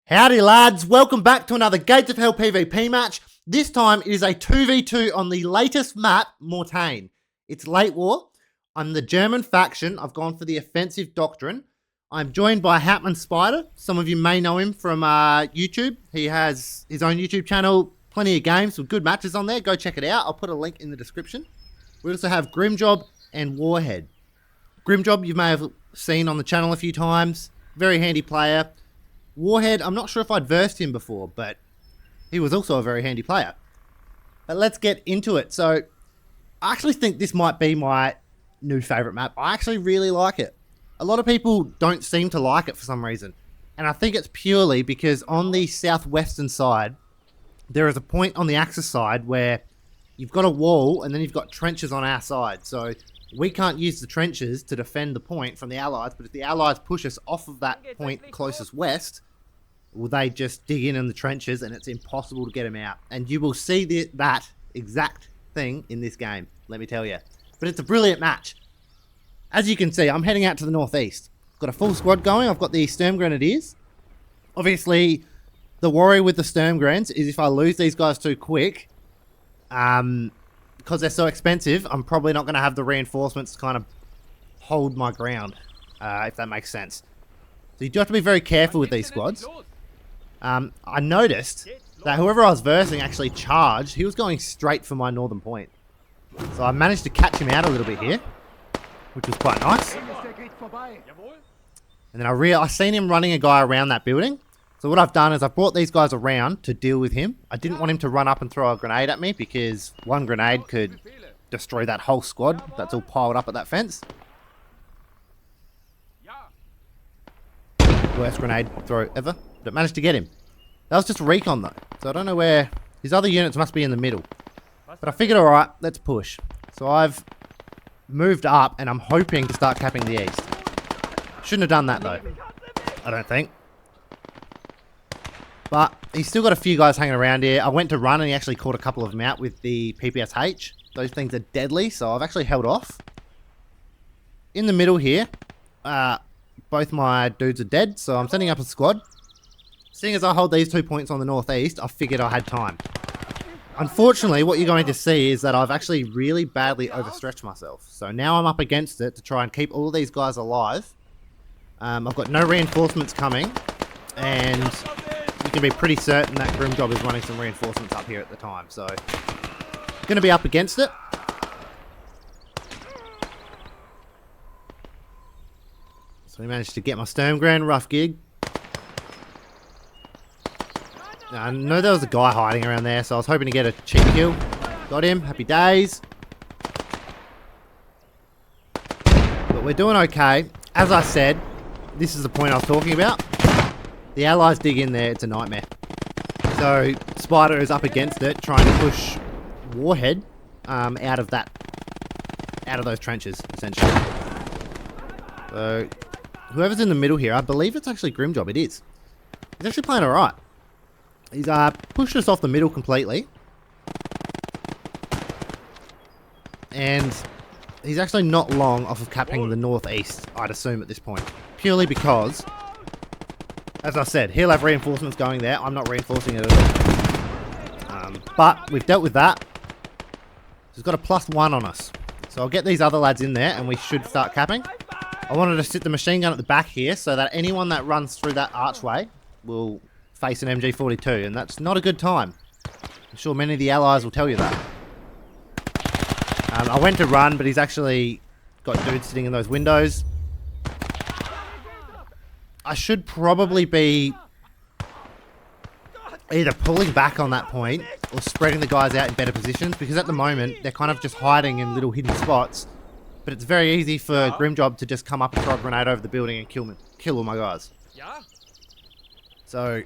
Howdy lads, welcome back to another Gates of Hell PvP match. This time it is a 2v2 on the latest map, Mortain. It's late war. I'm the German faction. I've gone for the offensive doctrine. I'm joined by Hatman Spider. Some of you may know him from YouTube. He has his own YouTube channel, plenty of games with good matches on there. Go check it out. I'll put a link in the description. We also have Grimjob and Warhead. Grimjob you may have seen on the channel a few times. Very handy player. Warhead, I'm not sure if I'd versed him before, but he was also a very handy player. But let's get into it. So, I actually think this might be my new favourite map. I actually really like it. A lot of people don't seem to like it for some reason. And I think it's purely because on the southwestern side, there is a point on the Axis side where you've got a wall and then you've got trenches on our side. So, we can't use the trenches to defend the point from the Allies, but if the Allies push us off of that point closest west, well, they just dig in the trenches and it's impossible to get them out. And you will see that exact thing in this game, let me tell you. But it's a brilliant match. As you can see, I'm heading out to the northeast. I've got a full squad going. I've got the Sturm Grenadiers. Obviously, the worry with the Sturm Grens is if I lose these guys too quick, because they're so expensive, I'm probably not going to have the reinforcements to kind of hold my ground, if that makes sense. So you do have to be very careful with these squads. I noticed that whoever I was versing actually charged. He was going straight for my northern point. So I managed to catch him out a little bit here, which was quite nice. And then I seen him running a guy around that building. So what I've done is I've brought these guys around to deal with him. I didn't want him to run up and throw a grenade at me because one grenade could destroy that whole squad that's all piled up at that fence. Worst grenade throw ever, but managed to get him. That was just a recon though, so I don't know where... His other units must be in the middle. But I figured, alright, let's push. So I've moved up and I'm hoping to start capping the east. Shouldn't have done that though, I don't think. But he's still got a few guys hanging around here. I went to run and he actually caught a couple of them out with the PPSH. Those things are deadly, so I've actually held off. In the middle here, both my dudes are dead, so I'm setting up a squad. Seeing as I hold these 2 points on the northeast, I figured I had time. Unfortunately, what you're going to see is that I've actually really badly overstretched myself. So now I'm up against it to try and keep all these guys alive. I've got no reinforcements coming, and you can be pretty certain that Grimjob is running some reinforcements up here at the time. So, going to be up against it. So we managed to get my Sturmgren, rough gig. Now, I know there was a guy hiding around there, so I was hoping to get a cheap kill. Got him, happy days. But we're doing okay. As I said, this is the point I was talking about. The Allies dig in there, it's a nightmare. So, Spider is up against it, trying to push Warhead out of those trenches, essentially. So, whoever's in the middle here, I believe it's actually Grimjob, it is. He's actually playing alright. He's pushed us off the middle completely. And he's actually not long off of capping the northeast, I'd assume at this point. Purely because, as I said, he'll have reinforcements going there. I'm not reinforcing it at all. But we've dealt with that. He's got a +1 on us. So I'll get these other lads in there and we should start capping. I wanted to sit the machine gun at the back here so that anyone that runs through that archway will face an MG42, and that's not a good time. I'm sure many of the Allies will tell you that. I went to run, but he's actually got dudes sitting in those windows. I should probably be either pulling back on that point or spreading the guys out in better positions, because at the moment they're kind of just hiding in little hidden spots. But it's very easy for Grimjob to just come up and throw a grenade over the building and kill all my guys. So,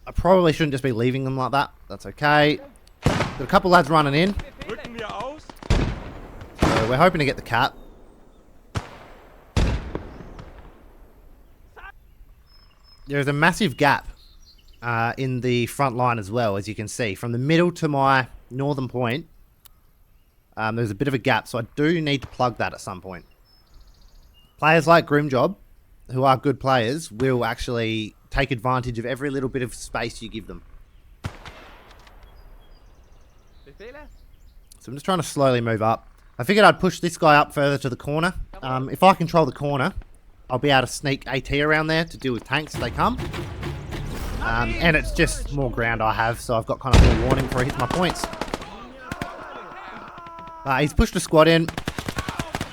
I probably shouldn't just be leaving them like that. That's okay. Got a couple lads running in. So, we're hoping to get the cap. There's a massive gap in the front line as well, as you can see. From the middle to my northern point, there's a bit of a gap, so I do need to plug that at some point. Players like Grimjob who are good players, will actually take advantage of every little bit of space you give them. So I'm just trying to slowly move up. I figured I'd push this guy up further to the corner. If I control the corner, I'll be able to sneak AT around there to deal with tanks if they come. And it's just more ground I have, so I've got kind of more warning before he hits my points. He's pushed a squad in.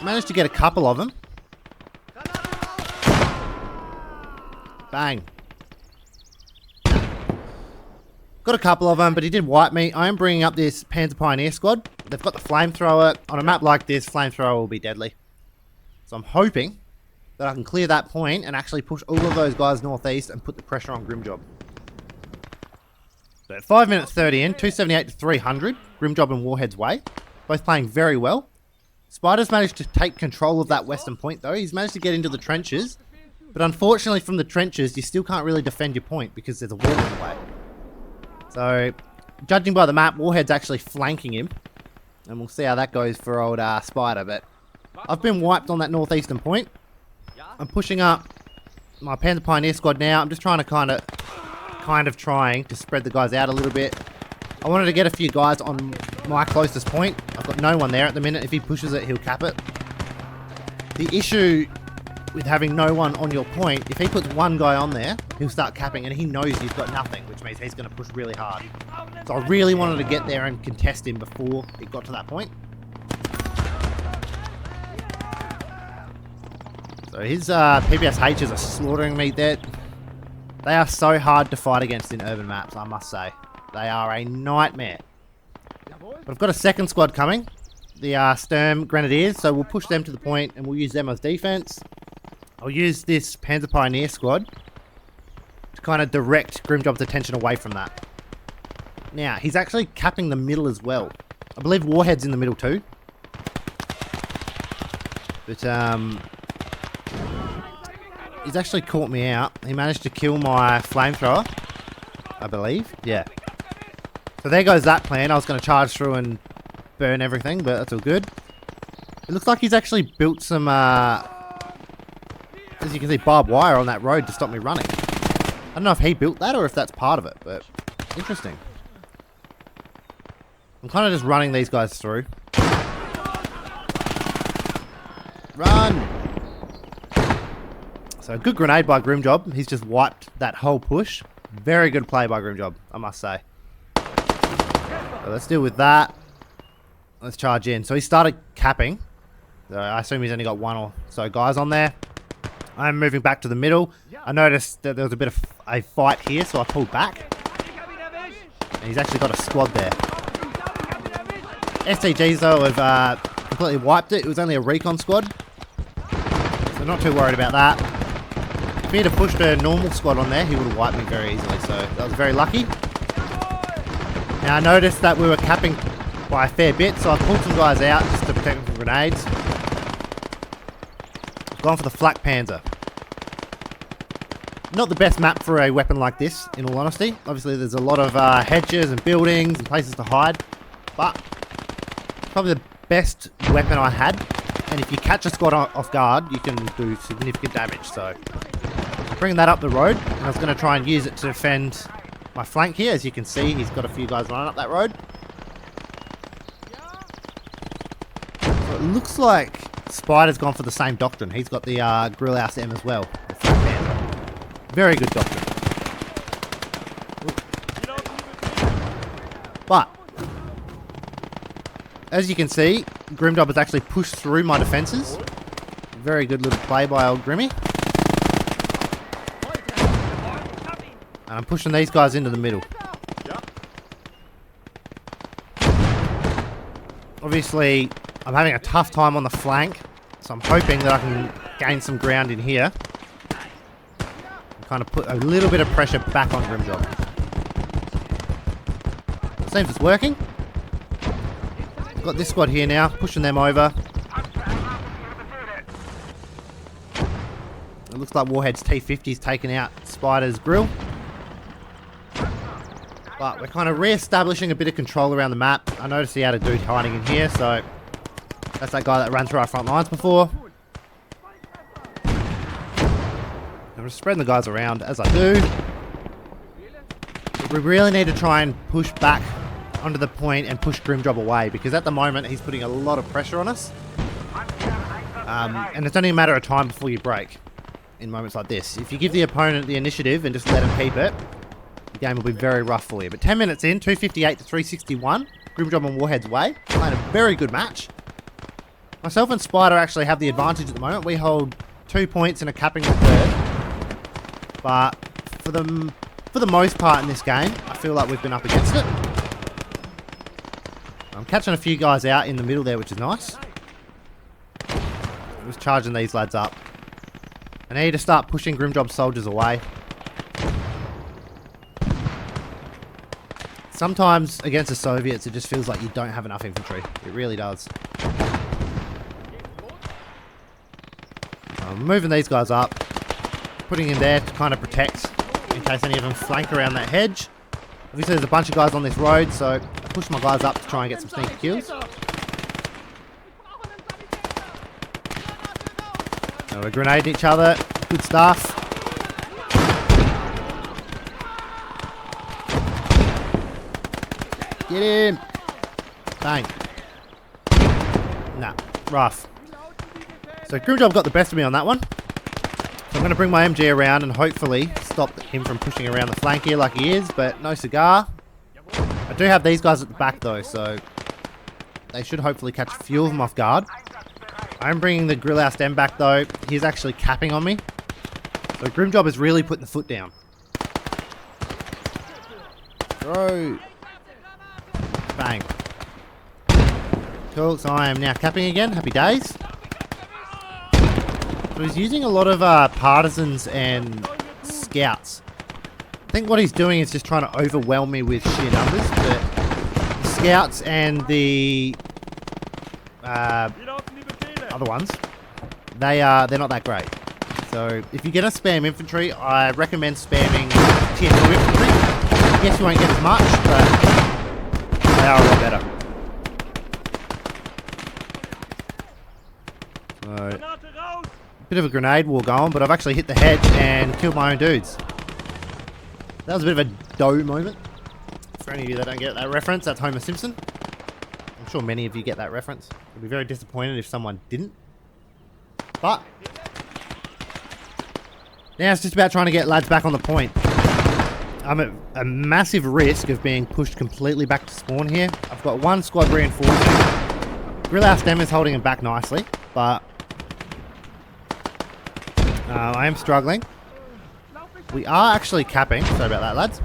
Managed to get a couple of them. Bang. Got a couple of them, but he did wipe me. I am bringing up this Panzer Pioneer squad. They've got the flamethrower. On a map like this, flamethrower will be deadly. So I'm hoping that I can clear that point and actually push all of those guys northeast and put the pressure on Grimjob. So at 5 minutes 30 in, 278 to 300, Grimjob and Warhead's way. Both playing very well. Spider's managed to take control of that western point though. He's managed to get into the trenches. But unfortunately from the trenches, you still can't really defend your point because there's a wall in the way. So, judging by the map, Warhead's actually flanking him. And we'll see how that goes for old Spider. But I've been wiped on that northeastern point. I'm pushing up my Panzer Pioneer squad now. I'm just trying to kind of trying to spread the guys out a little bit. I wanted to get a few guys on my closest point. I've got no one there at the minute. If he pushes it, he'll cap it. The issue with having no one on your point, if he puts one guy on there, he'll start capping and he knows you've got nothing, which means he's going to push really hard. So I really wanted to get there and contest him before it got to that point. So his PPSHs are slaughtering me there. They are so hard to fight against in urban maps, I must say. They are a nightmare. But I've got a second squad coming. The Sturm Grenadiers, so we'll push them to the point and we'll use them as defense. I'll use this Panzer Pioneer squad to kind of direct Grimjob's attention away from that. Now, he's actually capping the middle as well. I believe Warhead's in the middle too. But, he's actually caught me out. He managed to kill my flamethrower, I believe. Yeah. So there goes that plan. I was going to charge through and burn everything, but that's all good. It looks like he's actually built some, as you can see, barbed wire on that road to stop me running. I don't know if he built that or if that's part of it, but interesting. I'm kind of just running these guys through. Run! So a good grenade by Grimjob. He's just wiped that whole push. Very good play by Grimjob, I must say. So let's deal with that. Let's charge in. So he started capping. So I assume he's only got one or so guys on there. I'm moving back to the middle. I noticed that there was a bit of a fight here, so I pulled back. And he's actually got a squad there. STGs though have completely wiped it. It was only a recon squad. So not too worried about that. If he had pushed a normal squad on there, he would have wiped me very easily. So that was very lucky. Now I noticed that we were capping by a fair bit, so I pulled some guys out just to protect them from grenades. I've gone for the Flak Panzer. Not the best map for a weapon like this, in all honesty. Obviously there's a lot of hedges and buildings and places to hide, but probably the best weapon I had. And if you catch a squad off guard, you can do significant damage. So bringing that up the road, and I was going to try and use it to defend my flank here. As you can see, he's got a few guys running up that road. So it looks like Spider's gone for the same doctrine. He's got the Grill House M as well. The Flak Panzer. Very good doctrine. But as you can see, Grimjob has actually pushed through my defences. Very good little play by old Grimmy. And I'm pushing these guys into the middle. Obviously, I'm having a tough time on the flank, so I'm hoping that I can gain some ground in here. And kind of put a little bit of pressure back on Grimjob. Seems it's working. Got this squad here now, pushing them over. It looks like Warhead's T-50's taken out Spider's grill. But we're kind of re-establishing a bit of control around the map. I noticed he had a dude hiding in here, so that's that guy that ran through our front lines before. I'm spreading the guys around as I do. We really need to try and push back onto the point and push Grimjob away, because at the moment he's putting a lot of pressure on us. And it's only a matter of time before you break in moments like this. If you give the opponent the initiative and just let him keep it, the game will be very rough for you. But 10 minutes in, 258 to 361. Grimjob on Warhead's way. Playing a very good match. Myself and Spider actually have the advantage at the moment. We hold 2 points and a capping the third. But for the most part in this game, I feel like we've been up against it. I'm catching a few guys out in the middle there, which is nice. I'm just charging these lads up. I need to start pushing Grimjob soldiers away. Sometimes against the Soviets, it just feels like you don't have enough infantry. It really does. I'm moving these guys up, putting in there to kind of protect in case any of them flank around that hedge. Obviously there's a bunch of guys on this road, so I push my guys up to try and get some sneaky kills. So we're grenading each other. Good stuff. Get him! Bang. Nah, rough. So Grimjob got the best of me on that one. So I'm going to bring my MG around and hopefully stop him from pushing around the flank here like he is, but no cigar. I do have these guys at the back though, so they should hopefully catch a few of them off guard. I'm bringing the Grillhouse Den back though. He's actually capping on me. So Grimjob is really putting the foot down. Throw. Bang. Cool, so I am now capping again. Happy days. So he's using a lot of partisans and scouts. I think what he's doing is just trying to overwhelm me with sheer numbers, but the scouts and the other ones, they're not that great. So if you're gonna spam infantry, I recommend spamming tier 2 infantry. Yes, you won't get as much, but they are a lot better. So, bit of a grenade war going, but I've actually hit the hedge and killed my own dudes. That was a bit of a dough moment. For any of you that don't get that reference, that's Homer Simpson. I'm sure many of you get that reference. I'd be very disappointed if someone didn't. But now it's just about trying to get lads back on the point. I'm at a massive risk of being pushed completely back to spawn here. I've got one squad reinforcing. Grillhouse Dem is holding him back nicely, but I am struggling. We are actually capping. Sorry about that, lads.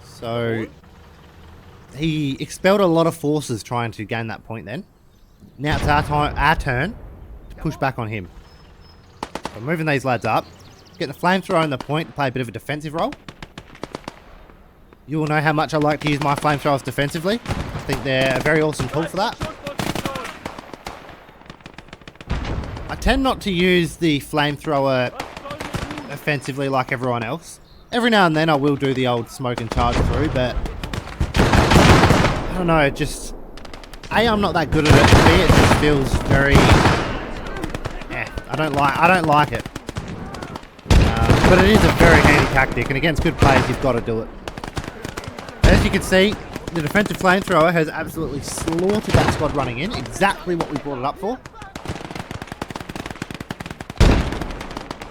So he expelled a lot of forces trying to gain that point then. Now it's our turn to push back on him. I'm moving these lads up. Getting the flamethrower on the point to play a bit of a defensive role. You all know how much I like to use my flamethrowers defensively. I think they're a very awesome tool for that. I tend not to use the flamethrower offensively like everyone else. Every now and then I will do the old smoke and charge through, but I don't know, just I'm not that good at it. B, it just feels very I don't like it. But it is a very handy tactic, and against good players you've got to do it. As you can see, the defensive flamethrower has absolutely slaughtered that squad running in. Exactly what we brought it up for.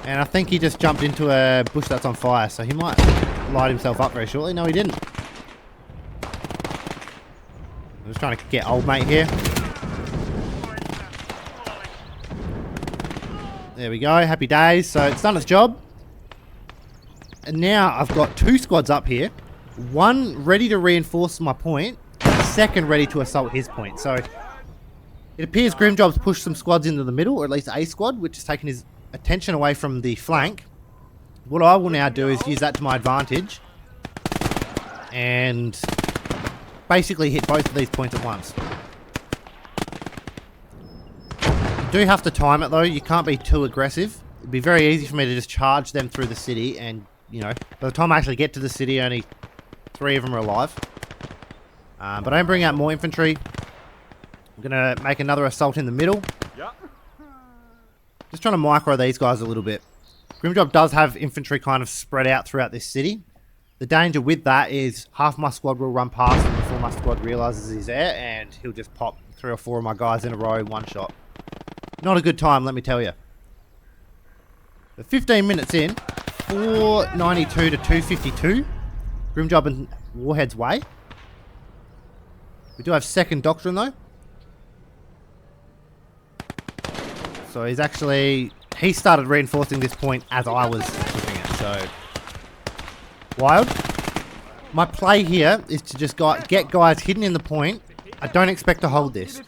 And I think he just jumped into a bush that's on fire, so he might light himself up very shortly. No, he didn't. I'm just trying to get old mate here. There we go, happy days. So it's done its job. And now I've got 2 squads up here. One ready to reinforce my point, and the second ready to assault his point. So it appears Grimjob's pushed some squads into the middle, or at least a squad, which has taken his attention away from the flank. What I will now do is use that to my advantage and basically hit both of these points at once. You do have to time it though, you can't be too aggressive. It'd be very easy for me to just charge them through the city, and you know, by the time I actually get to the city, only 3 of them are alive. But I'm bringing out more infantry. I'm going to make another assault in the middle. Just trying to micro these guys a little bit. Grimjob does have infantry kind of spread out throughout this city. The danger with that is half my squad will run past him before my squad realises he's there, and he'll just pop 3 or 4 of my guys in a row in one shot. Not a good time, let me tell you. But 15 minutes in, 492 to 252. Grimjob and Warhead's way. We do have second Doctrine though. So he started reinforcing this point as I was pushing it, so wild. My play here is to just get guys hidden in the point. I don't expect to hold this.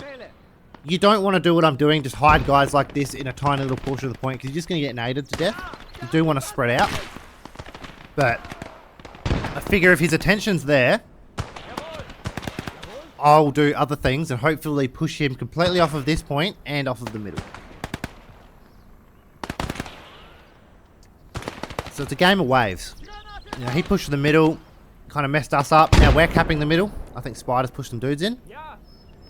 You don't want to do what I'm doing, just hide guys like this in a tiny little portion of the point, because you're just going to get naded to death. You do want to spread out. But I figure if his attention's there, I'll do other things and hopefully push him completely off of this point and off of the middle. So it's a game of waves. You know, he pushed the middle, kind of messed us up. Now we're capping the middle. I think Spider's pushed some dudes in.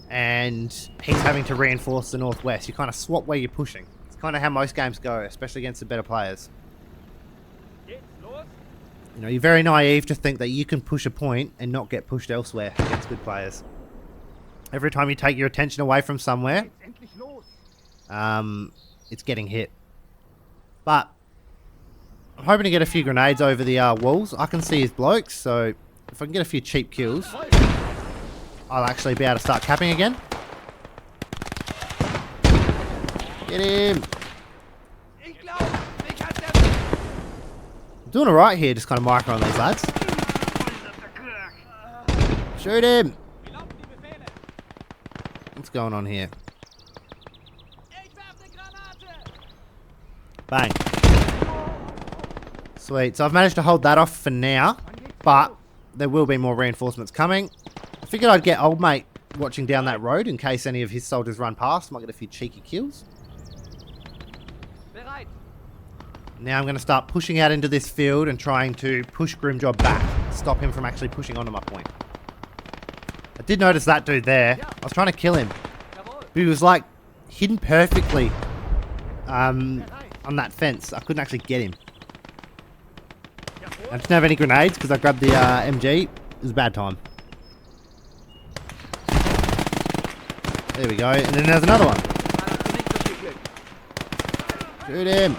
And he's having to reinforce the northwest. You kind of swap where you're pushing. It's kind of how most games go, especially against the better players. You know, you're very naive to think that you can push a point and not get pushed elsewhere against good players. Every time you take your attention away from somewhere, it's getting hit. But I'm hoping to get a few grenades over the walls. I can see his blokes, so if I can get a few cheap kills, I'll actually be able to start capping again. Get him! I'm doing alright here, just kind of micro on these lads. Shoot him! What's going on here? Bang. Sweet, so I've managed to hold that off for now, but there will be more reinforcements coming. I figured I'd get old mate watching down that road in case any of his soldiers run past. Might get a few cheeky kills. Now I'm going to start pushing out into this field and trying to push Grimjob back. Stop him from actually pushing onto my point. I did notice that dude there. I was trying to kill him. But he was like hidden perfectly on that fence. I couldn't actually get him. I didn't have any grenades because I grabbed the MG. It was a bad time. There we go. And then there's another one. Shoot him.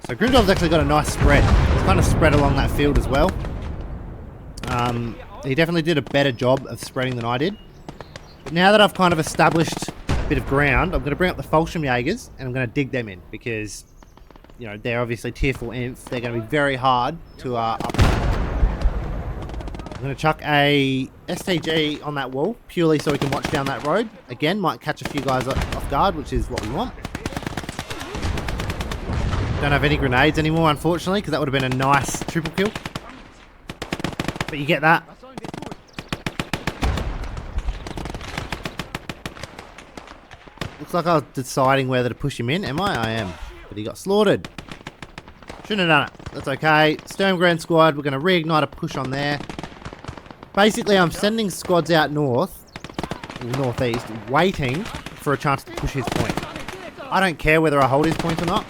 So Grimjob's actually got a nice spread. It's kind of spread along that field as well. He definitely did a better job of spreading than I did. But now that I've kind of established a bit of ground, I'm going to bring up the Fulsham Jaegers and I'm going to dig them in because, you know, they're obviously tier 4 inf. They're going to be very hard to up. I'm going to chuck a STG on that wall purely so we can watch down that road. Again, might catch a few guys off guard, which is what we want. Don't have any grenades anymore, unfortunately, because that would have been a nice triple kill. But you get that. Looks like I was deciding whether to push him in. Am I? I am. But he got slaughtered. Shouldn't have done it. That's okay. Sturmgren squad, we're going to reignite a push on there. Basically, I'm sending squads out north, or northeast, waiting for a chance to push his point. I don't care whether I hold his point or not.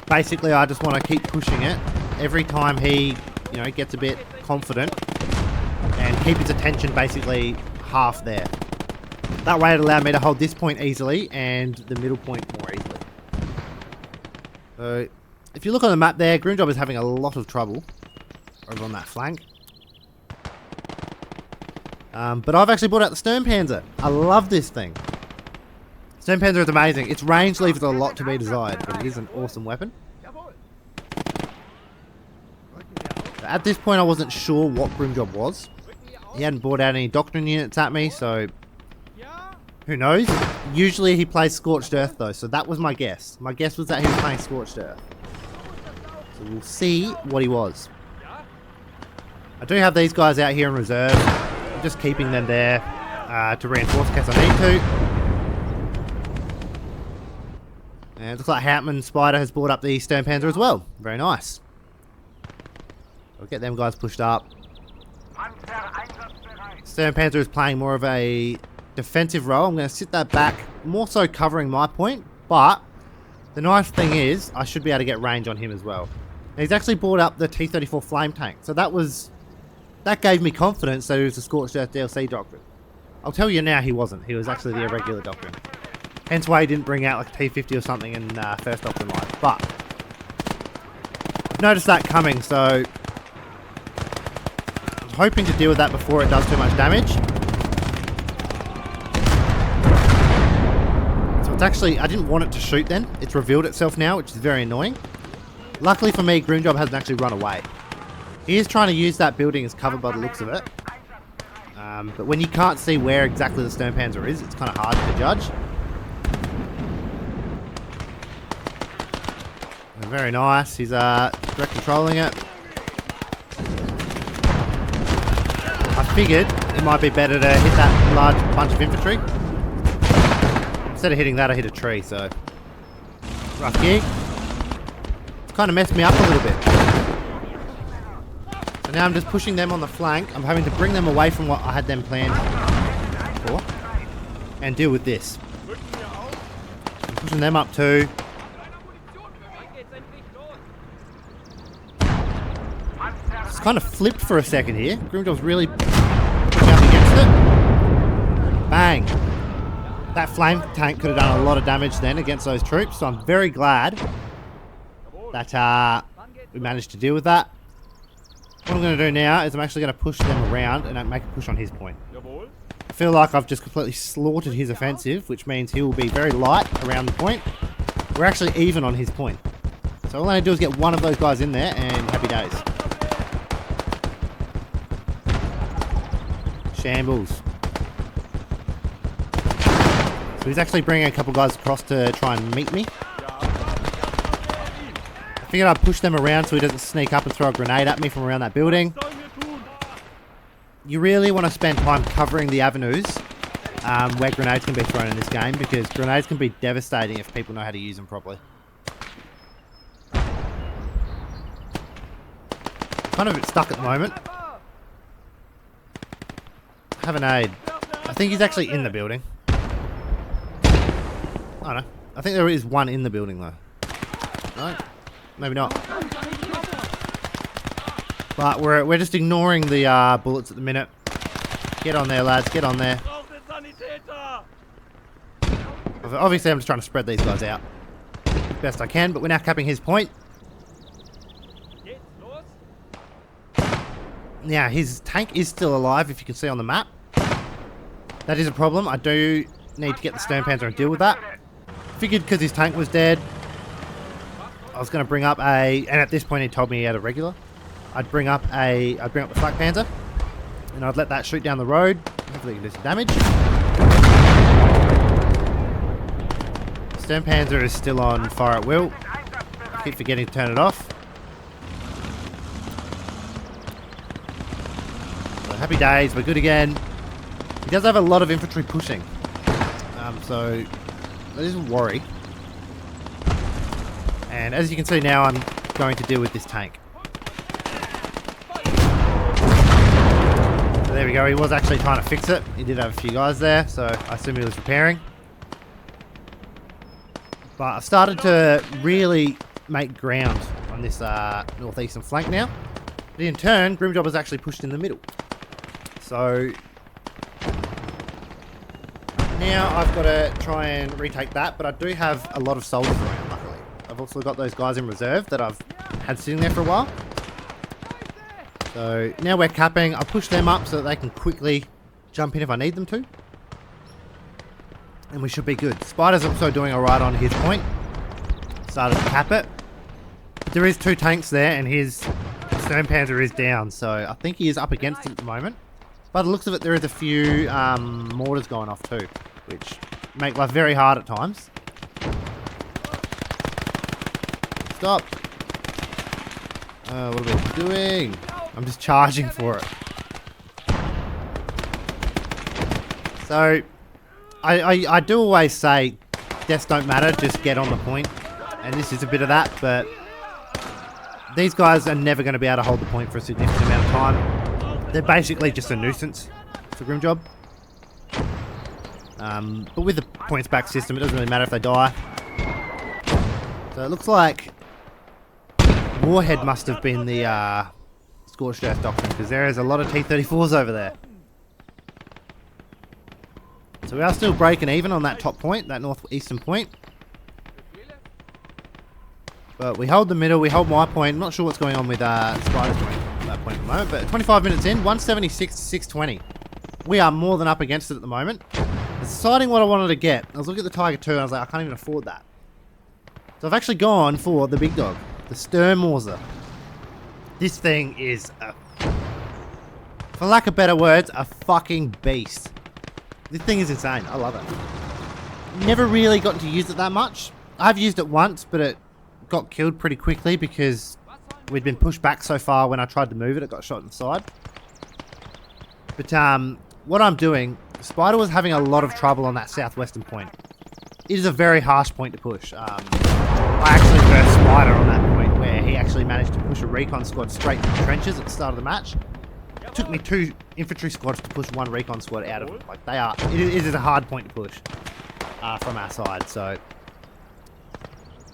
Basically, I just want to keep pushing it every time he, you know, gets a bit confident and keep his attention basically half there. That way it allowed me to hold this point easily and the middle point more easily. So, if you look on the map there, Grimjob is having a lot of trouble over on that flank. But I've actually brought out the Sturmpanzer. I love this thing. Sturmpanzer is amazing. Its range leaves a lot to be desired, but it is an awesome weapon. At this point, I wasn't sure what Grimjob was. He hadn't brought out any Doctrine units at me, so who knows? Usually he plays Scorched Earth, though, so that was my guess. My guess was that he was playing Scorched Earth. So we'll see what he was. I do have these guys out here in reserve. I'm just keeping them there to reinforce in case I need to. And it looks like Hauptmann Spider has brought up the Sturmpanzer as well. Very nice. I'll get them guys pushed up. Sturmpanzer is playing more of a defensive role. I'm going to sit that back, more so covering my point, but the nice thing is I should be able to get range on him as well. And he's actually brought up the T-34 flame tank, so that gave me confidence that he was a Scorched Earth DLC doctrine. I'll tell you now, he wasn't. He was actually the irregular doctrine. Hence why he didn't bring out like a T-50 or something in first doctrine line. But I've noticed that coming, so I'm hoping to deal with that before it does too much damage. So it's actually, I didn't want it to shoot then. It's revealed itself now, which is very annoying. Luckily for me, Grimjob hasn't actually run away. He is trying to use that building as cover by the looks of it. But when you can't see where exactly the Stern Panzer is, it's kind of hard to judge. Very nice. He's direct controlling it. I figured it might be better to hit that large bunch of infantry. Instead of hitting that, I hit a tree, so rough gig. It's kind of messed me up a little bit. So now I'm just pushing them on the flank. I'm having to bring them away from what I had them planned for and deal with this. I'm pushing them up too. It's kind of flipped for a second here. Grimjob's really pushing up against it. Bang. That flame tank could have done a lot of damage then against those troops, so I'm very glad that we managed to deal with that. What I'm going to do now is I'm actually going to push them around and make a push on his point. I feel like I've just completely slaughtered his offensive, which means he will be very light around the point. We're actually even on his point. So all I need to do is get one of those guys in there and happy days. Shambles. So he's actually bringing a couple guys across to try and meet me. I figured I'd push them around so he doesn't sneak up and throw a grenade at me from around that building. You really want to spend time covering the avenues where grenades can be thrown in this game, because grenades can be devastating if people know how to use them properly. Kind of a bit stuck at the moment. Have an aid. I think he's actually in the building. I don't know. I think there is one in the building though. No? Maybe not. But we're just ignoring the bullets at the minute. Get on there, lads. Get on there. Obviously, I'm just trying to spread these guys out best I can, but we're now capping his point. Now, his tank is still alive, if you can see on the map. That is a problem. I do need to get the Stern Panzer and deal with that. Figured because his tank was dead, I was going to bring up and at this point he told me he had a regular. I'd bring up the Flak Panzer, and I'd let that shoot down the road. Hopefully it can do some damage. Stern Panzer is still on fire at will. I keep forgetting to turn it off. So happy days, we're good again. He does have a lot of infantry pushing, so that is a worry. And as you can see now, I'm going to deal with this tank. So there we go, he was actually trying to fix it. He did have a few guys there, so I assume he was repairing. But I've started to really make ground on this northeastern flank now. But in turn, Grimjob has actually pushed in the middle. So now I've got to try and retake that, but I do have a lot of soldiers around, luckily. I've also got those guys in reserve that I've had sitting there for a while. So now we're capping. I'll push them up so that they can quickly jump in if I need them to. And we should be good. Spider's also doing alright on his point. Started to cap it. But there is two tanks there, and his Stern Panzer is down, so I think he is up against it at the moment. By the looks of it, there is a few mortars going off too, which make life very hard at times. Stop. What are we doing? I'm just charging for it. So, I do always say, deaths don't matter, just get on the point. And this is a bit of that, but these guys are never going to be able to hold the point for a significant amount of time. They're basically just a nuisance for Grimjob. But with the points back system, it doesn't really matter if they die. So it looks like Warhead must have been the Scorched Earth Doctrine, because there is a lot of T-34s over there. So we are still breaking even on that top point, that northeastern point. But we hold the middle, we hold my point. I'm not sure what's going on with Spider's point at that point at the moment, but 25 minutes in, 176 to 620. We are more than up against it at the moment. Deciding what I wanted to get. I was looking at the Tiger 2 and I was like, I can't even afford that. So I've actually gone for the big dog, the Sturmhauser. This thing is, for lack of better words, a fucking beast. This thing is insane. I love it. Never really gotten to use it that much. I've used it once, but it got killed pretty quickly because we'd been pushed back so far. When I tried to move it, it got shot in the side. But what I'm doing, Spider was having a lot of trouble on that southwestern point. It is a very harsh point to push. I actually burst Spider on that point where he actually managed to push a recon squad straight to the trenches at the start of the match. It took me 2 infantry squads to push 1 recon squad out of it. Like, it is a hard point to push from our side. So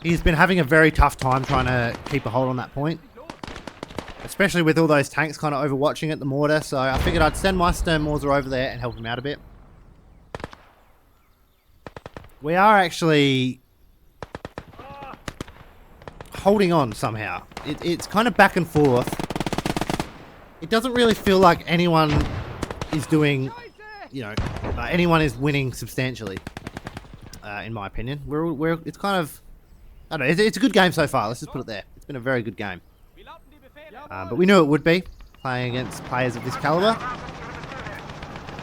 he's been having a very tough time trying to keep a hold on that point, especially with all those tanks kind of overwatching at the mortar. So I figured I'd send my Sturmhauser over there and help him out a bit. We are actually holding on somehow. It's kind of back and forth. It doesn't really feel like anyone is doing, you know, anyone is winning substantially, in my opinion. It's kind of, I don't know, it's a good game so far. Let's just put it there. It's been a very good game. But we knew it would be, playing against players of this caliber.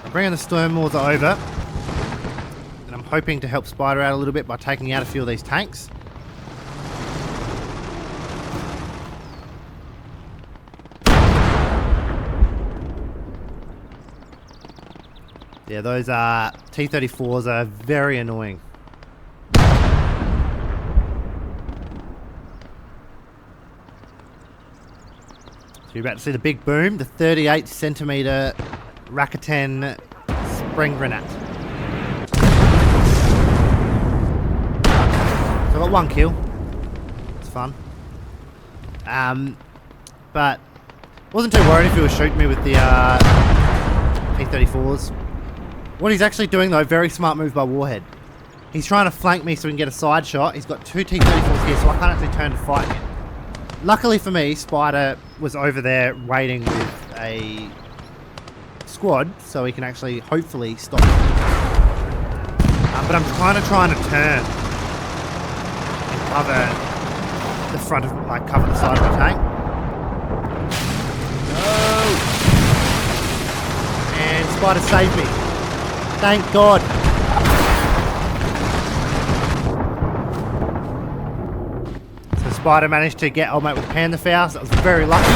I'm bringing the Sturmhauser over, and I'm hoping to help Spider out a little bit by taking out a few of these tanks. Yeah, those T-34s are very annoying. So you're about to see the big boom, the 38 centimeter Rakuten spring grenade. So I got 1 kill. It's fun. But wasn't too worried if he was shooting me with the T-34s. What he's actually doing though, very smart move by Warhead. He's trying to flank me so we can get a side shot. He's got 2 T-34s here, so I can't actually turn to fight him. Luckily for me, Spider was over there waiting with a squad, so he can actually hopefully stop him. But I'm trying to turn and cover the front of, like, cover the side of my tank. No! And Spider saved me. Thank God. So Spider managed to get old mate with Panther Faust. That was very lucky.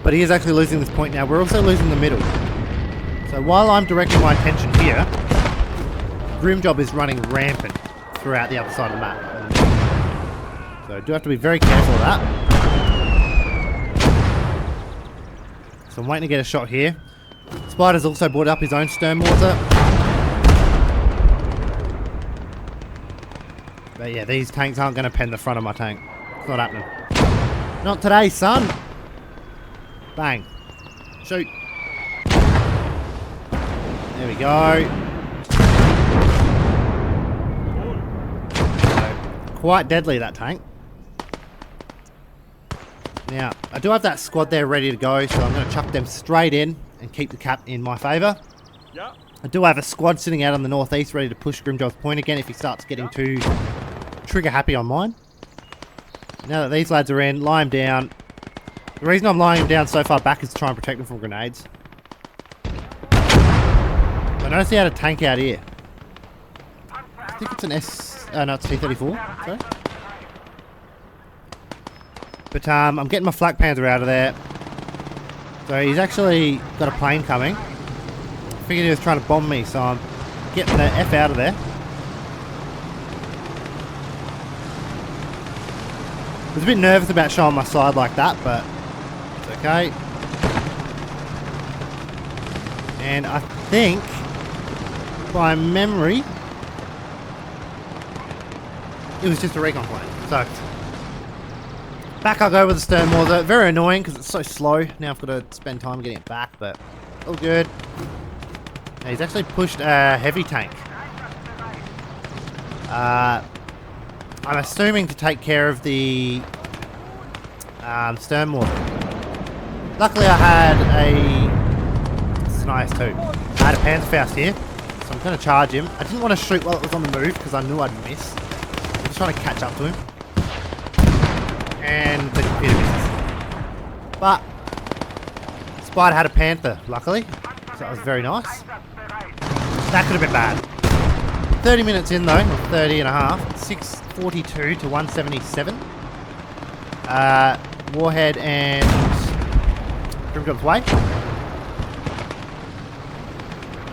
But he is actually losing this point now. We're also losing the middle. So while I'm directing my attention here, Grimjob is running rampant throughout the other side of the map. So I do have to be very careful of that. So I'm waiting to get a shot here. Spider's also brought up his own Sturmhauser. But yeah, these tanks aren't going to pen the front of my tank. It's not happening. Not today, son. Bang. Shoot. There we go. So, quite deadly, that tank. Now, I do have that squad there ready to go, so I'm going to chuck them straight in and keep the cap in my favour. Yeah. I do have a squad sitting out on the northeast ready to push Grimjob's point again if he starts getting too trigger happy on mine. Now that these lads are in, lie him down. The reason I'm lying him down so far back is to try and protect him from grenades. I noticed he had a tank out here. I think it's an no, it's T-34. Sorry. But I'm getting my flak panzer out of there. So he's actually got a plane coming. I figured he was trying to bomb me, so I'm getting the F out of there. I was a bit nervous about showing my side like that, but it's okay. And I think, by memory, it was just a recon plane. So, back I go with the stern mortar. Very annoying because it's so slow. Now I've got to spend time getting it back, but all good. Now he's actually pushed a heavy tank. I'm assuming to take care of the stern mortar. Luckily I had this is an IS-2. I had a Panzerfaust here, so I'm going to charge him. I didn't want to shoot while it was on the move because I knew I'd miss. I'm just trying to catch up to him. And the computer misses. But Spider had a Panther, luckily, so that was very nice. That could have been bad. 30 minutes in though, or 30 and a half. 642 to 177. Warhead and Grimjob's way.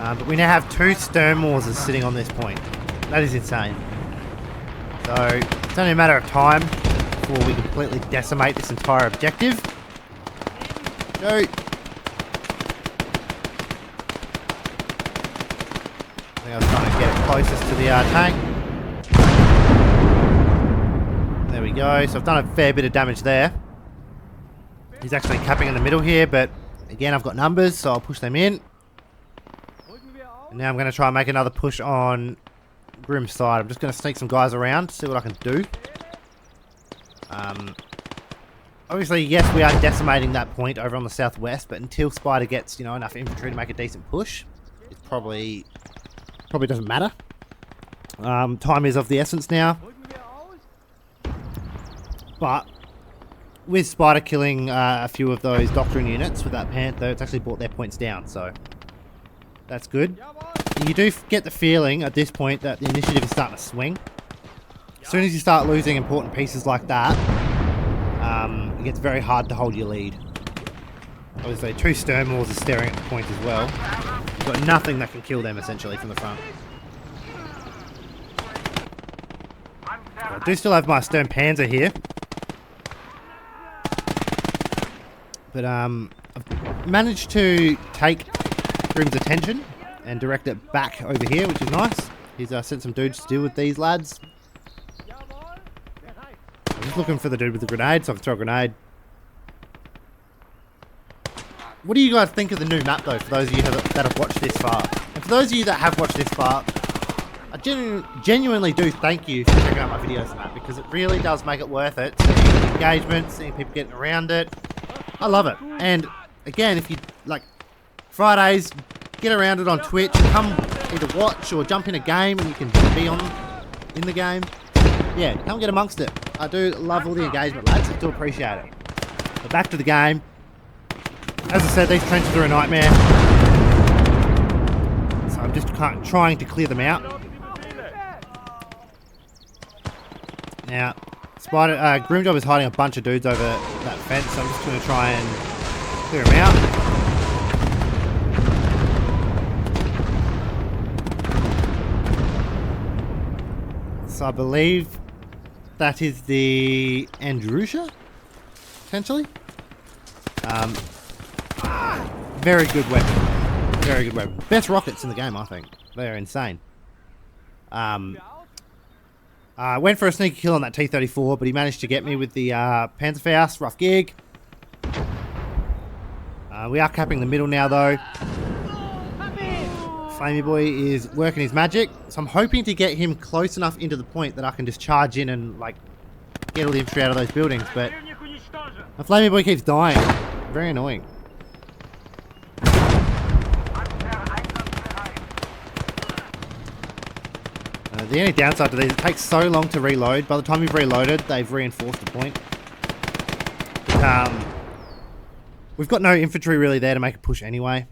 But we now have 2 stern mortars sitting on this point. That is insane. So it's only a matter of time before we completely decimate this entire objective. Go. I was trying to get it closest to the tank. There we go. So I've done a fair bit of damage there. He's actually capping in the middle here, but again, I've got numbers, so I'll push them in. And now I'm going to try and make another push on Grim's side. I'm just going to sneak some guys around, see what I can do. Obviously, yes, we are decimating that point over on the southwest, but until Spider gets, enough infantry to make a decent push, it probably doesn't matter. Time is of the essence now. But with Spider killing a few of those Doctrine units with that Panther, it's actually brought their points down, so that's good. You do get the feeling at this point that the initiative is starting to swing. As soon as you start losing important pieces like that, it gets very hard to hold your lead. Obviously, 2 stern mortars are staring at the point as well. You've got nothing that can kill them, essentially, from the front. I do still have my stern Panzer here. But I've managed to take Grim's attention and direct it back over here, which is nice. He's sent some dudes to deal with these lads. I'm just looking for the dude with the grenade, so I can throw a grenade. What do you guys think of the new map, though, for those of you that have watched this far? And for those of you that have watched this far, I genuinely do thank you for checking out my videos on that, because it really does make it worth it. Seeing engagement, seeing people getting around it. I love it. And again, if you like Fridays, get around it on Twitch, come either watch or jump in a game and you can be in the game. Yeah, come get amongst it. I do love all the engagement, lads. I do appreciate it. But back to the game. As I said, these trenches are a nightmare. So I'm just trying to clear them out. Now, Grimjob is hiding a bunch of dudes over that fence, so I'm just going to try and clear them out. So I believe that is the Andrusha, potentially. Very good weapon. Very good weapon. Best rockets in the game, I think. They're insane. Went for a sneaky kill on that T-34, but he managed to get me with the Panzerfaust. Rough gig. We are capping the middle now, though. Flamey Boy is working his magic, so I'm hoping to get him close enough into the point that I can just charge in and get all the infantry out of those buildings, but the Flamey Boy keeps dying. Very annoying. The only downside to these, it takes so long to reload. By the time you've reloaded, they've reinforced the point. We've got no infantry really there to make a push anyway.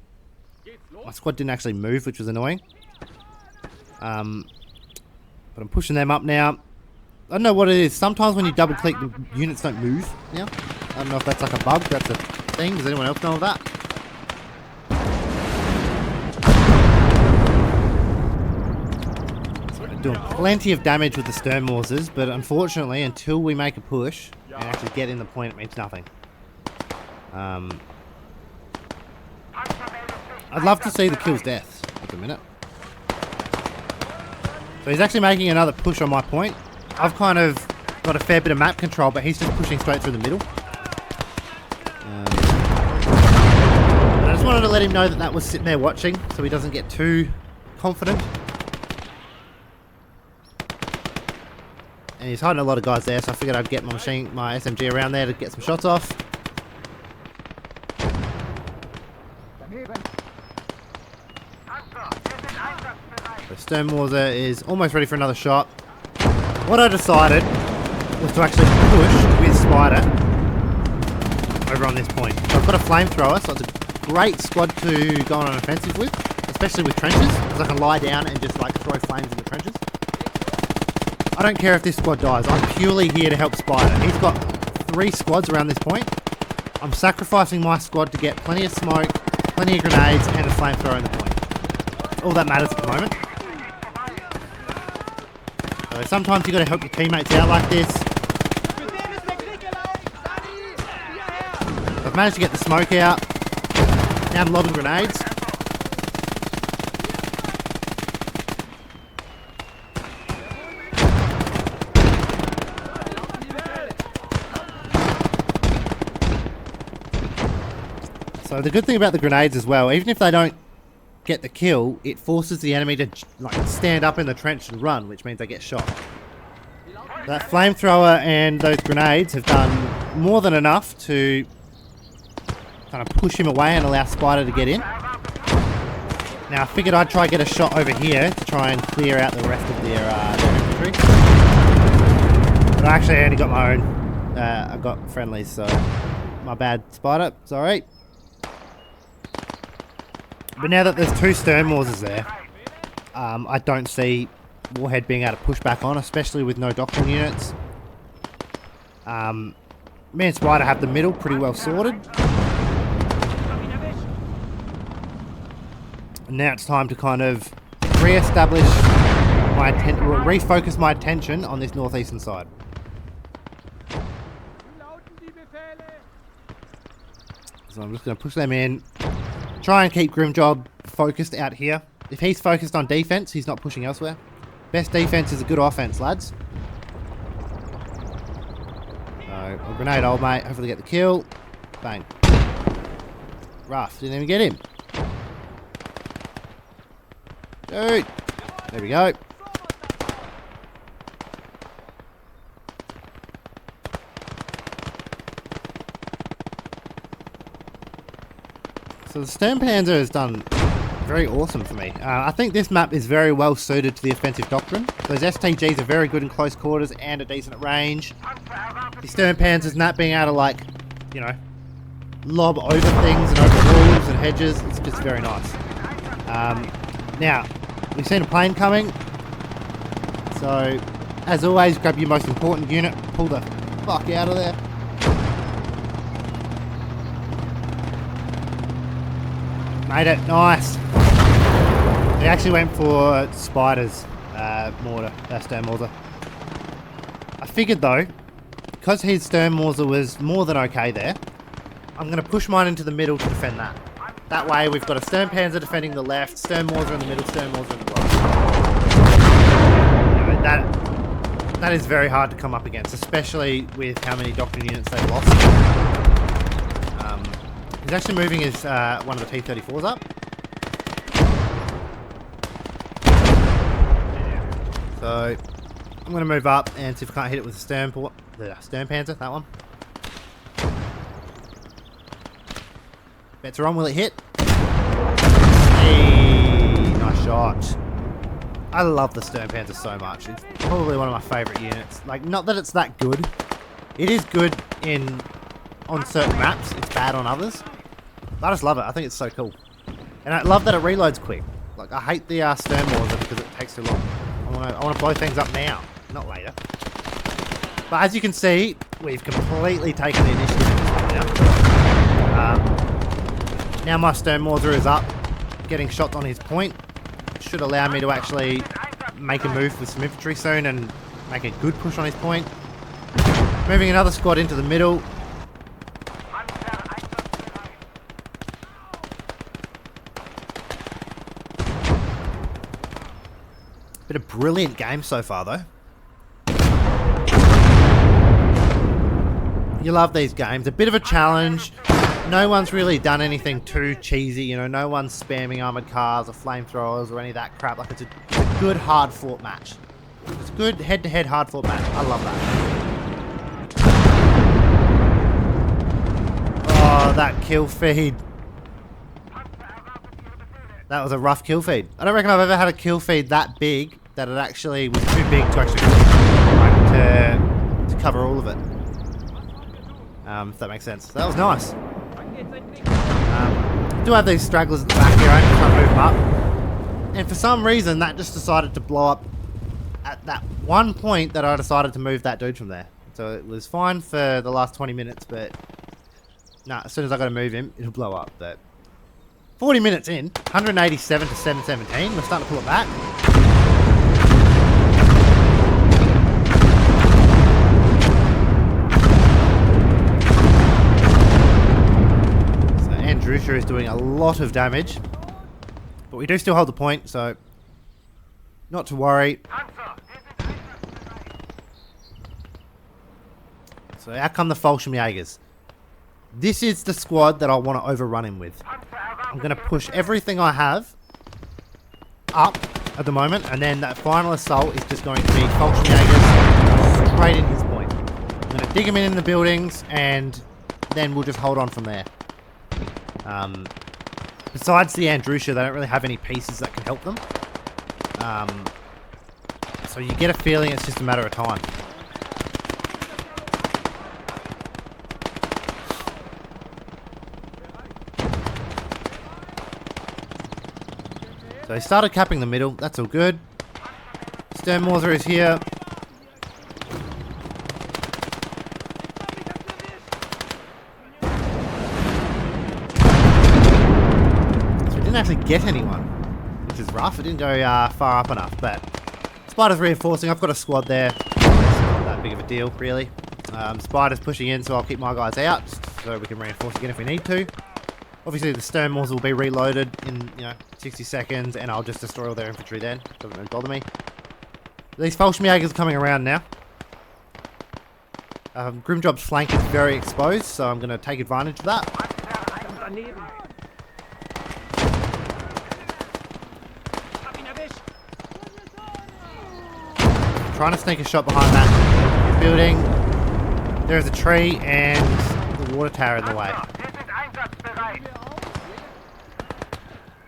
My squad didn't actually move, which was annoying. But I'm pushing them up now. I don't know what it is. Sometimes when you double click, the units don't move now. I don't know if that's like a bug. That's a thing. Does anyone else know of that? Doing plenty of damage with the stern mortars, but unfortunately, until we make a push and actually get in the point, it means nothing. I'd love to see the kills deaths. Wait a minute. So he's actually making another push on my point. I've kind of got a fair bit of map control, but he's just pushing straight through the middle. I just wanted to let him know that that was sitting there watching, so he doesn't get too confident. And he's hiding a lot of guys there, so I figured I'd get my SMG around there to get some shots off. So Sternmorser is almost ready for another shot. What I decided was to actually push with Spider over on this point. So I've got a flamethrower, so it's a great squad to go on an offensive with, especially with trenches, because I can lie down and just like throw flames in the trenches. I don't care if this squad dies, I'm purely here to help Spider. He's got 3 squads around this point. I'm sacrificing my squad to get plenty of smoke, plenty of grenades, and a flamethrower in the point. All that matters at the moment. So sometimes you got to help your teammates out like this. I've managed to get the smoke out. Now I'm lobbing grenades. So the good thing about the grenades as well, even if they don't get the kill, it forces the enemy to like stand up in the trench and run, which means they get shot. That flamethrower and those grenades have done more than enough to kind of push him away and allow Spider to get in. Now I figured I'd try and get a shot over here to try and clear out the rest of their infantry. But I actually only got my own. I got friendlies, so my bad, Spider. Sorry. But now that there's 2 Sternmorsers there, I don't see Warhead being able to push back on, especially with no doctrine units. Me and Spider have the middle pretty well sorted. And now it's time to kind of re-establish my refocus my attention on this northeastern side. So I'm just going to push them in. Try and keep Grimjob focused out here. If he's focused on defense, he's not pushing elsewhere. Best defense is a good offense, lads. So, a grenade, old mate. Hopefully get the kill. Bang. Rough. Didn't even get him. Dude. There we go. So the Sturmpanzer has done very awesome for me. I think this map is very well suited to the offensive doctrine. Those STGs are very good in close quarters and a decent at range. The Sturmpanzers not being able to, like, you know, lob over things and over walls and hedges, it's just very nice. Now, we've seen a plane coming. So, as always, grab your most important unit, pull the fuck out of there. Made it, nice. They actually went for Spider's mortar, Sternmorser. I figured though, because his Sternmorser was more than okay there, I'm going to push mine into the middle to defend that. That way we've got a Sternpanzer defending the left, Sternmorser in the middle, Sternmorser in the right. You know, that is very hard to come up against, especially with how many doctrine units they've lost. He's actually moving his one of the T-34s up. So I'm going to move up and see if I can't hit it with the Sternpanzer, that one. Bets are on, will it hit? Hey, nice shot. I love the Sternpanzer so much. It's probably one of my favourite units. Like, not that it's that good. It is good on certain maps. It's bad on others. I just love it. I think it's so cool. And I love that it reloads quick. Like, I hate the Sternmorser because it takes too long. I want to blow things up now, not later. But as you can see, we've completely taken the initiative in this one now. Now my Sternmorser is up, getting shots on his point. Should allow me to actually make a move with some infantry soon and make a good push on his point. Moving another squad into the middle. Bit of brilliant game so far, though. You love these games. A bit of a challenge. No one's really done anything too cheesy. You know, no one's spamming armored cars or flamethrowers or any of that crap. Like, it's a good, hard-fought match. It's a good head-to-head, hard-fought match. I love that. Oh, that kill feed. That was a rough kill feed. I don't reckon I've ever had a kill feed that big that it actually was too big to actually to cover all of it. If that makes sense. So that was nice. Do have these stragglers at the back here. I just can't move them up. And for some reason, that just decided to blow up at that one point that I decided to move that dude from there. So it was fine for the last 20 minutes, but nah, as soon as I got to move him, it'll blow up. But 40 minutes in, 187 to 717. We're starting to pull it back. Andrusha is doing a lot of damage, but we do still hold the point, so not to worry. So out come the Fallschirmjägers. This is the squad that I want to overrun him with. I'm going to push everything I have up at the moment, and then that final assault is just going to be Fallschirmjägers straight in his point. I'm going to dig him in the buildings, and then we'll just hold on from there. Besides the Andrusha, they don't really have any pieces that can help them. So you get a feeling it's just a matter of time. So he started capping the middle. That's all good. Sternmorser is here. Actually get anyone, which is rough. It didn't go far up enough, but Spider's reinforcing. I've got a squad there. It's not that big of a deal, really. Spider's pushing in, so I'll keep my guys out so we can reinforce again if we need to. Obviously, the Sternmors will be reloaded in 60 seconds, and I'll just destroy all their infantry then. Doesn't really bother me. These Fallschirmjägers are coming around now. Grimjob's flank is very exposed, so I'm going to take advantage of that. Trying to sneak a shot behind that building. There's a tree and the water tower in the way.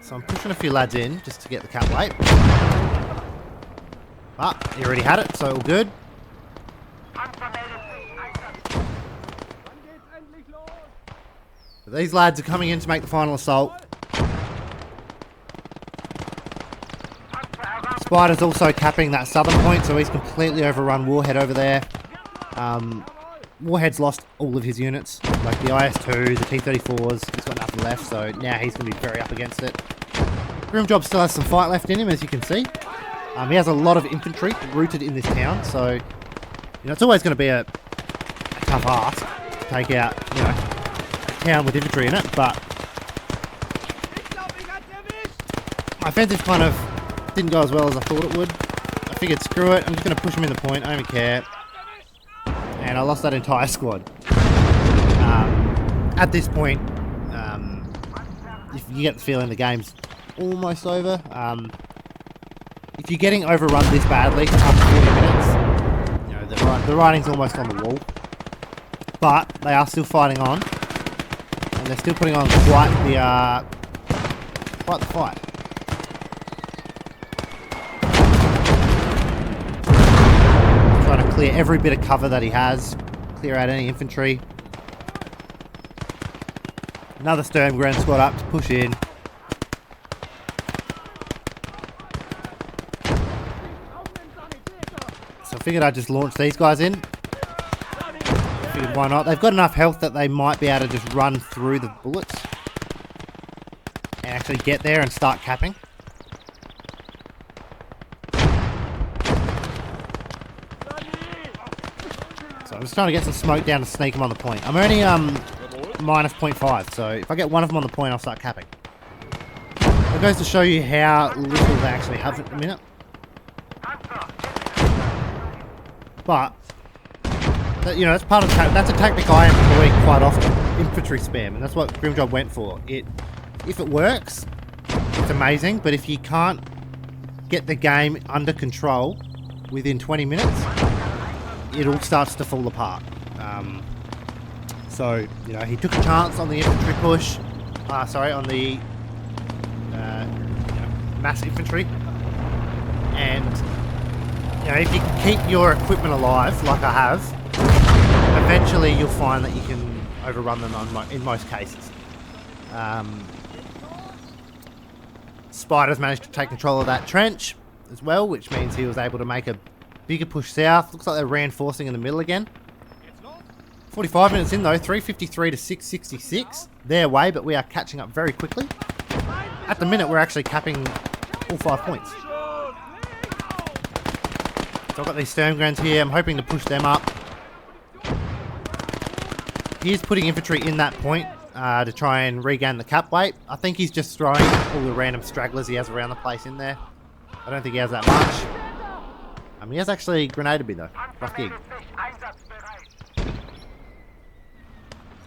So I'm pushing a few lads in just to get the cap weight. But he already had it, so all good. But these lads are coming in to make the final assault. Spider's also capping that southern point, so he's completely overrun Warhead over there. Warhead's lost all of his units, like the IS-2, the T-34s, he's got nothing left, so now he's going to be very up against it. Grimjob still has some fight left in him, as you can see. He has a lot of infantry rooted in this town, so it's always going to be a tough ask to take out, a town with infantry in it, but my offensive kind of didn't go as well as I thought it would. I figured, screw it, I'm just going to push him in the point, I don't even care. And I lost that entire squad. At this point, if you get the feeling the game's almost over. If you're getting overrun this badly after 40 minutes, the writing's almost on the wall. But they are still fighting on. And they're still putting on quite the fight. Trying to clear every bit of cover that he has, clear out any infantry. Another Sturm ground squad up to push in. So I figured I'd just launch these guys in. I figured why not? They've got enough health that they might be able to just run through the bullets and actually get there and start capping. So I'm just trying to get some smoke down to sneak them on the point. I'm only minus 0.5, so if I get one of them on the point, I'll start capping. It goes to show you how little they actually have at the minute. But you know, that's part of that's a tactic I employ quite often. Infantry spam, and that's what Grimjob went for. If it works, it's amazing. But if you can't get the game under control within 20 minutes, it all starts to fall apart. So you know, he took a chance on the infantry push. On the you know, mass infantry, and you know, if you can keep your equipment alive, like I have, eventually you'll find that you can overrun them in most cases. Spider's managed to take control of that trench as well, which means he was able to make a bigger push south. Looks like they're reinforcing in the middle again. 45 minutes in though, 353 to 666 their way, but we are catching up very quickly. At the minute, we're actually capping all 5 points. So I've got these Sturmgrens here. I'm hoping to push them up. He's putting infantry in that point to try and regain the cap weight. I think he's just throwing all the random stragglers he has around the place in there. I don't think he has that much. He has actually grenaded me though. Rough gig.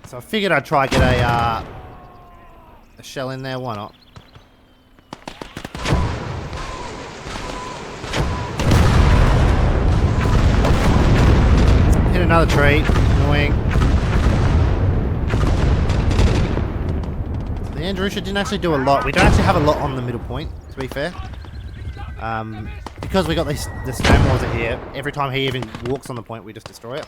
So I figured I'd try get a shell in there. Why not? Hit another tree. Annoying. So the Andrusha didn't actually do a lot. We don't actually have a lot on the middle point, to be fair. Because we got the stone walls here, every time he even walks on the point, we just destroy it.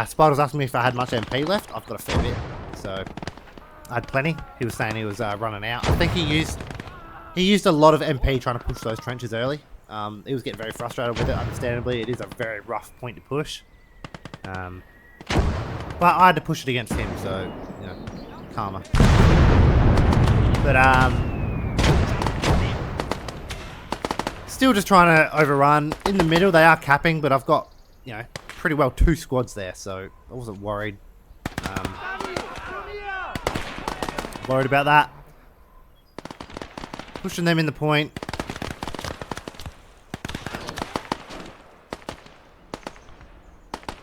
Spider was asking me if I had much MP left. I've got a fair bit, so I had plenty. He was saying he was running out. I think he used a lot of MP trying to push those trenches early. He was getting very frustrated with it. Understandably, it is a very rough point to push. But I had to push it against him, so you know, karma. But still just trying to overrun. In the middle, they are capping, but I've got, you know, pretty well 2 squads there, so I wasn't worried. Worried about that. Pushing them in the point.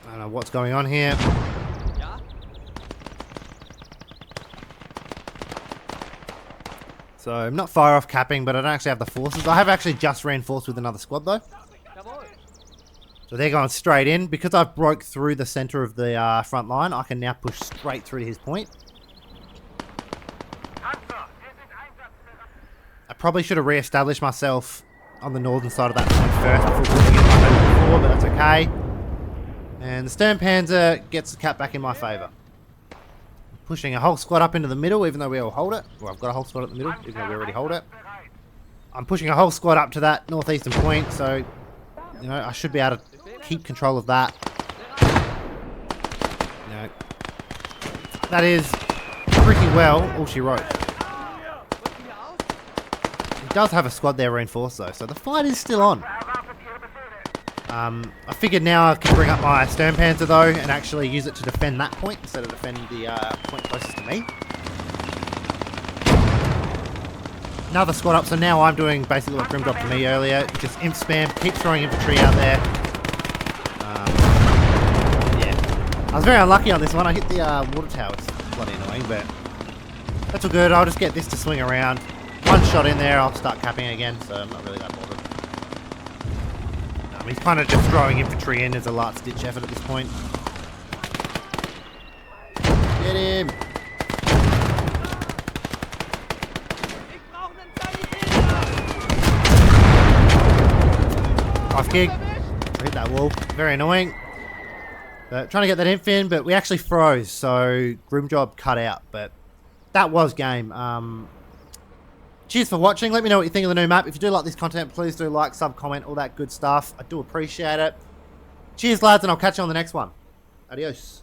I don't know what's going on here. So I'm not far off capping, but I don't actually have the forces. I have actually just reinforced with another squad though. So they're going straight in. Because I've broke through the center of the front line, I can now push straight through to his point. I probably should have re-established myself on the northern side of that point first before pushing it like I did before, but that's okay. And the Sturmpanzer gets the cap back in my favor. Pushing a whole squad up into the middle, even though we all hold it. Well, I've got a whole squad at the middle, even though we already hold it. I'm pushing a whole squad up to that northeastern point, so you know, I should be able to keep control of that. You know, that is pretty well all she wrote. He does have a squad there reinforced though, so the fight is still on. I figured now I can bring up my Sturmpanzer though and actually use it to defend that point instead of defend the point closest to me. Another squad up, so now I'm doing basically what Grim dropped to me earlier. Just imp spam, keep throwing infantry out there. Yeah. I was very unlucky on this one. I hit the water tower. It's bloody annoying, but that's all good. I'll just get this to swing around. One shot in there, I'll start capping again, so I'm not really that bothered. He's kind of just throwing infantry in as a last ditch effort at this point. Get him! Off kick. Hit that wall. Very annoying. But trying to get that inf in, but we actually froze, so Grimjob cut out. But that was game. Cheers for watching. Let me know what you think of the new map. If you do like this content, please do like, sub, comment, all that good stuff. I do appreciate it. Cheers, lads, and I'll catch you on the next one. Adios.